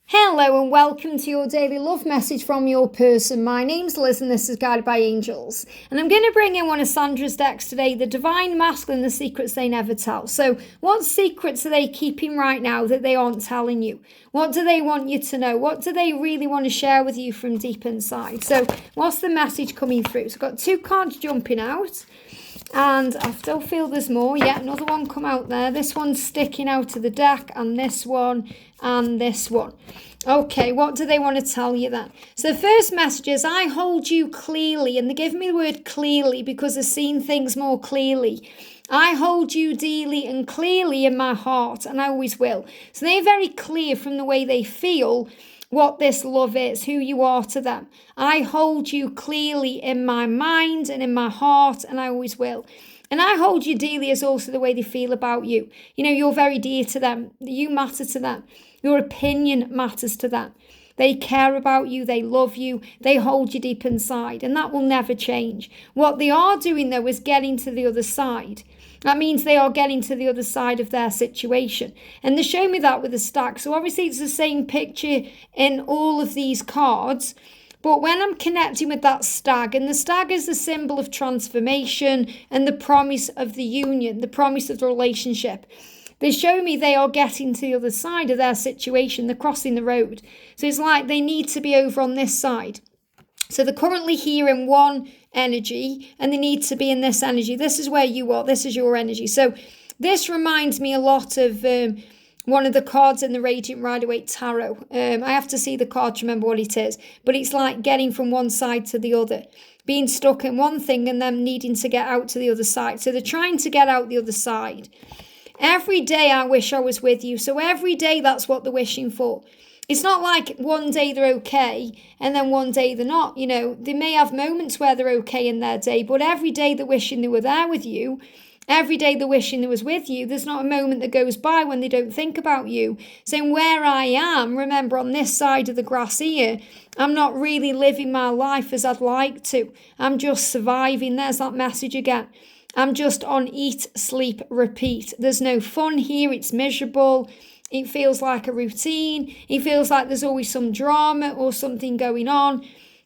Hello and welcome to your daily love message from your person. My name's Liz and this is Guided by Angels. And I'm going to bring in one of Sandra's decks today, the Divine Masculine, the secrets they never tell. So what secrets are they keeping right now that they aren't telling you? What do they want you to know? What do they really want to share with you from deep inside? So what's the message coming through? So I've got two cards jumping out. And I still feel there's more. Yeah, another one come out there. This one's sticking out of the deck, and this one, and this one. Okay, what do they want to tell you then? So the first message is, I hold you clearly, and they give me the word clearly because they're seeing things more clearly. I hold you dearly and clearly in my heart, and I always will. So they're very clear from the way they feel what this love is, who you are to them. I hold you clearly in my mind and in my heart, and I always will. And I hold you dearly is also the way they feel about you. You know, you're very dear to them. You matter to them. Your opinion matters to them. They care about you. They love you. They hold you deep inside, and that will never change. What they are doing, though, is getting to the other side. That means they are getting to the other side of their situation. And they show me that with the stack. So obviously it's the same picture in all of these cards. But when I'm connecting with that stag, and the stag is the symbol of transformation and the promise of the union, the promise of the relationship. They show me they are getting to the other side of their situation. They're crossing the road. So it's like they need to be over on this side. So they're currently here in one energy and they need to be in this energy. This is where you are. This is your energy. So this reminds me a lot of one of the cards in the Radiant Rider-Waite Tarot. I have to see the card to remember what it is. But it's like getting from one side to the other. Being stuck in one thing and then needing to get out to the other side. So they're trying to get out the other side. Every day I wish I was with you. So every day that's what they're wishing for. It's not like one day they're okay and then one day they're not. You know, they may have moments where they're okay in their day, but every day they're wishing they were there with you. Every day they're wishing they was with you. There's not a moment that goes by when they don't think about you. So where I am, remember on this side of the grass here, I'm not really living my life as I'd like to. I'm just surviving. There's that message again. I'm just on eat, sleep, repeat. There's no fun here. It's miserable. It feels like a routine. It feels like there's always some drama or something going on.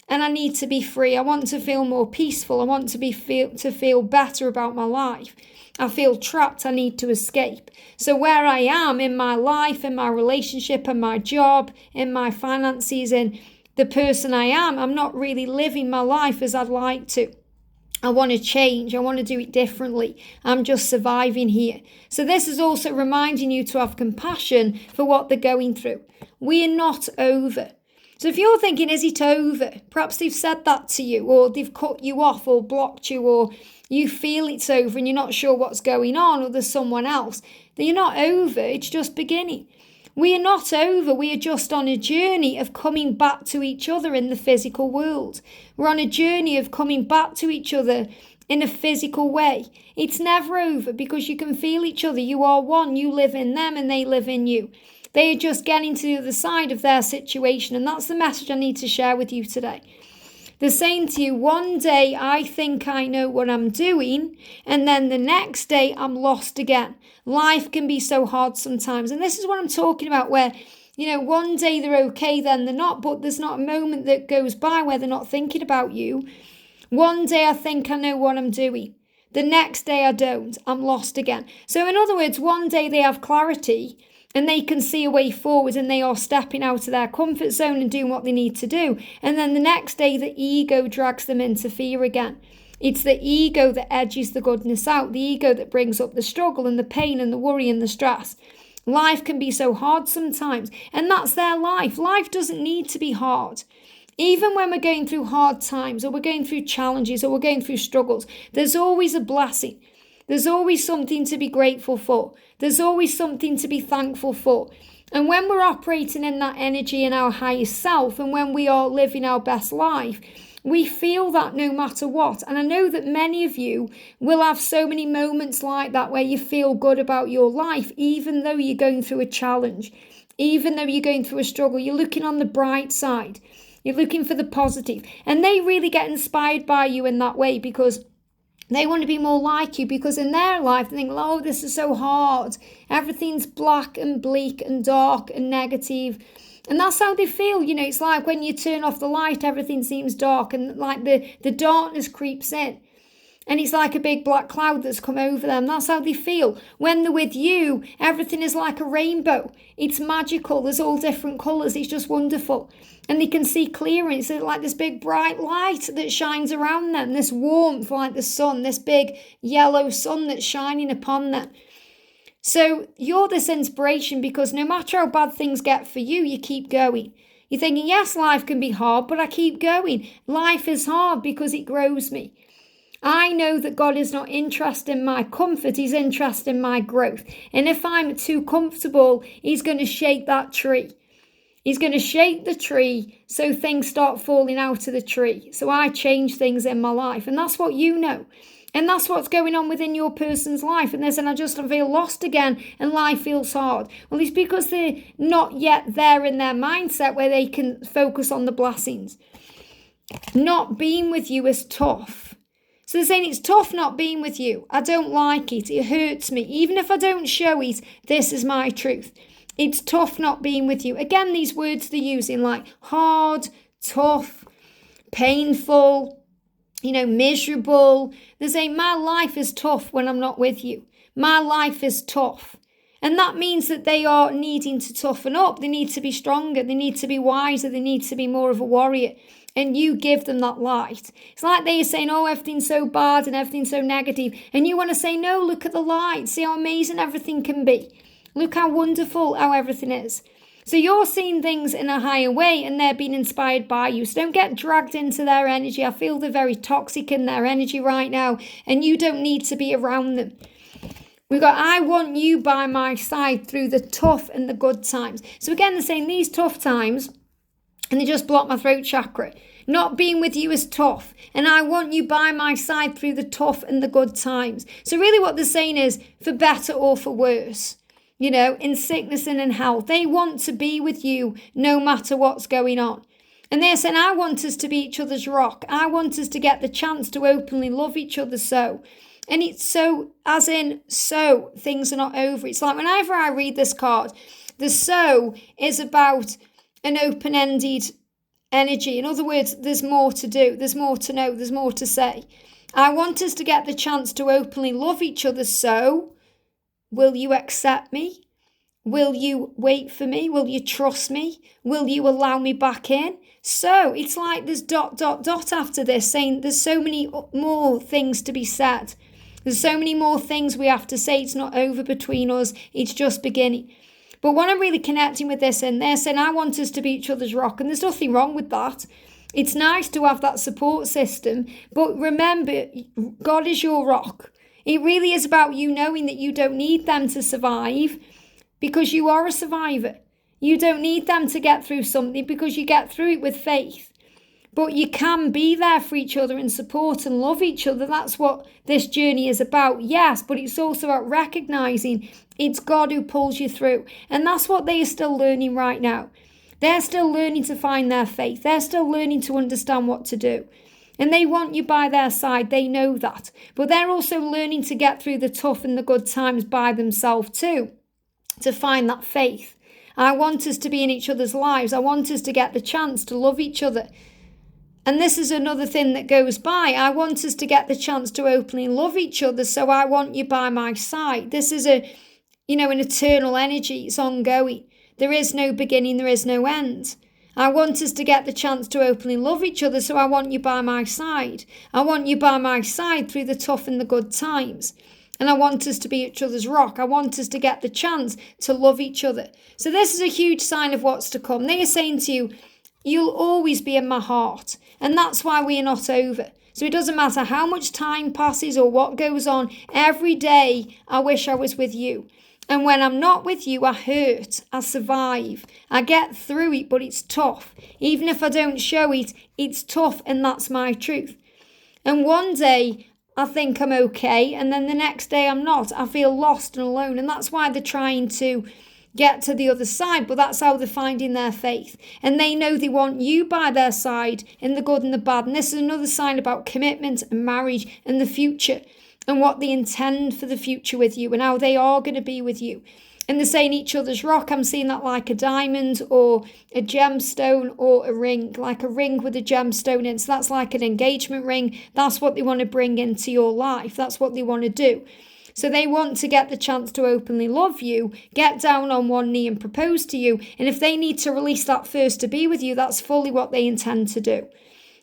And I need to be free. I want to feel more peaceful. I want to feel better about my life. I feel trapped. I need to escape. So where I am in my life, in my relationship, in my job, in my finances, in the person I am, I'm not really living my life as I'd like to. I want to change. I want to do it differently. I'm just surviving here. So this is also reminding you to have compassion for what they're going through. We are not over. So if you're thinking, is it over? Perhaps they've said that to you, or they've cut you off or blocked you, or you feel it's over and you're not sure what's going on, or there's someone else. Then you're not over. It's just beginning. We are not over. We are just on a journey of coming back to each other in the physical world. We're on a journey of coming back to each other in a physical way. It's never over because you can feel each other. You are one. You live in them and they live in you. They are just getting to the other side of their situation. And that's the message I need to share with you today. They're saying to you, one day I think I know what I'm doing, and then the next day I'm lost again. Life can be so hard sometimes. And this is what I'm talking about, where, you know, one day they're okay, then they're not, but there's not a moment that goes by where they're not thinking about you. One day I think I know what I'm doing. The next day I don't. I'm lost again. So in other words, one day they have clarity, and they can see a way forward and they are stepping out of their comfort zone and doing what they need to do. And then the next day, the ego drags them into fear again. It's the ego that edges the goodness out, the ego that brings up the struggle and the pain and the worry and the stress. Life can be so hard sometimes, and that's their life. Life doesn't need to be hard. Even when we're going through hard times, or we're going through challenges, or we're going through struggles, there's always a blessing. There's always something to be grateful for. There's always something to be thankful for. And when we're operating in that energy in our highest self, and when we are living our best life, we feel that no matter what. And I know that many of you will have so many moments like that where you feel good about your life, even though you're going through a challenge, even though you're going through a struggle. You're looking on the bright side. You're looking for the positive. And they really get inspired by you in that way, because They want to be more like you because in their life they think, oh, this is so hard. Everything's black and bleak and dark and negative. And that's how they feel. It's like when you turn off the light, everything seems dark and like the darkness creeps in. And it's like a big black cloud that's come over them. That's how they feel. When they're with you, everything is like a rainbow. It's magical. There's all different colours. It's just wonderful. And they can see clearer. It's like this big bright light that shines around them. This warmth like the sun. This big yellow sun that's shining upon them. So you're this inspiration because no matter how bad things get for you, you keep going. You're thinking, yes, life can be hard, but I keep going. Life is hard because it grows me. I know that God is not interested in my comfort, he's interested in my growth. And if I'm too comfortable, he's going to shake that tree. He's going to shake the tree so things start falling out of the tree. So I change things in my life. And that's what you know. And that's what's going on within your person's life. And they're saying, I just feel lost again and life feels hard. Well, it's because they're not yet there in their mindset where they can focus on the blessings. Not being with you is tough. So they're saying it's tough not being with you. I don't like it. It hurts me. Even if I don't show it, this is my truth. It's tough not being with you. Again, these words they're using like hard, tough, painful, miserable. They're saying my life is tough when I'm not with you. My life is tough. And that means that they are needing to toughen up. They need to be stronger. They need to be wiser. They need to be more of a warrior. And you give them that light. It's like they're saying, oh, everything's so bad and everything's so negative. And you want to say, no, look at the light. See how amazing everything can be. Look how wonderful how everything is. So you're seeing things in a higher way and they're being inspired by you. So don't get dragged into their energy. I feel they're very toxic in their energy right now. And you don't need to be around them. We've got, I want you by my side through the tough and the good times. So again, they're saying these tough times, and they just block my throat chakra. Not being with you is tough. And I want you by my side through the tough and the good times. So really what they're saying is for better or for worse. In sickness and in health. They want to be with you no matter what's going on. And they're saying, I want us to be each other's rock. I want us to get the chance to openly love each other so. And it's so, as in, so, things are not over. It's like whenever I read this card, the so is about an open-ended energy. In other words, there's more to do, there's more to know, there's more to say. I want us to get the chance to openly love each other so, will you accept me? Will you wait for me? Will you trust me? Will you allow me back in? So it's like there's ... after this saying there's so many more things to be said. There's so many more things we have to say. It's not over between us. It's just beginning. But what I'm really connecting with this, and they're saying, I want us to be each other's rock. And there's nothing wrong with that. It's nice to have that support system. But remember, God is your rock. It really is about you knowing that you don't need them to survive because you are a survivor. You don't need them to get through something because you get through it with faith. But you can be there for each other and support and love each other. That's what this journey is about. Yes, but it's also about recognizing it's God who pulls you through. And that's what they are still learning right now. They're still learning to find their faith. They're still learning to understand what to do. And they want you by their side. They know that. But they're also learning to get through the tough and the good times by themselves too. To find that faith. I want us to be in each other's lives. I want us to get the chance to love each other. And this is another thing that goes by. I want us to get the chance to openly love each other. So I want you by my side. This is an eternal energy. It's ongoing. There is no beginning. There is no end. I want us to get the chance to openly love each other. So I want you by my side. I want you by my side through the tough and the good times. And I want us to be each other's rock. I want us to get the chance to love each other. So this is a huge sign of what's to come. They are saying to you, you'll always be in my heart. And that's why we are not over. So it doesn't matter how much time passes or what goes on. Every day, I wish I was with you. And when I'm not with you, I hurt. I survive. I get through it, but it's tough. Even if I don't show it, it's tough, and that's my truth. And one day, I think I'm okay, and then the next day I'm not. I feel lost and alone. And that's why they're trying to get to the other side, but that's how they're finding their faith. And they know they want you by their side in the good and the bad. And this is another sign about commitment and marriage and the future and what they intend for the future with you and how they are going to be with you. And they're saying each other's rock. I'm seeing that like a diamond or a gemstone or a ring, like a ring with a gemstone in. So that's like an engagement ring. That's what they want to bring into your life. That's what they want to do. So they want to get the chance to openly love you, get down on one knee and propose to you. And if they need to release that first to be with you, that's fully what they intend to do.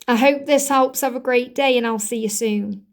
I hope this helps. Have a great day and I'll see you soon.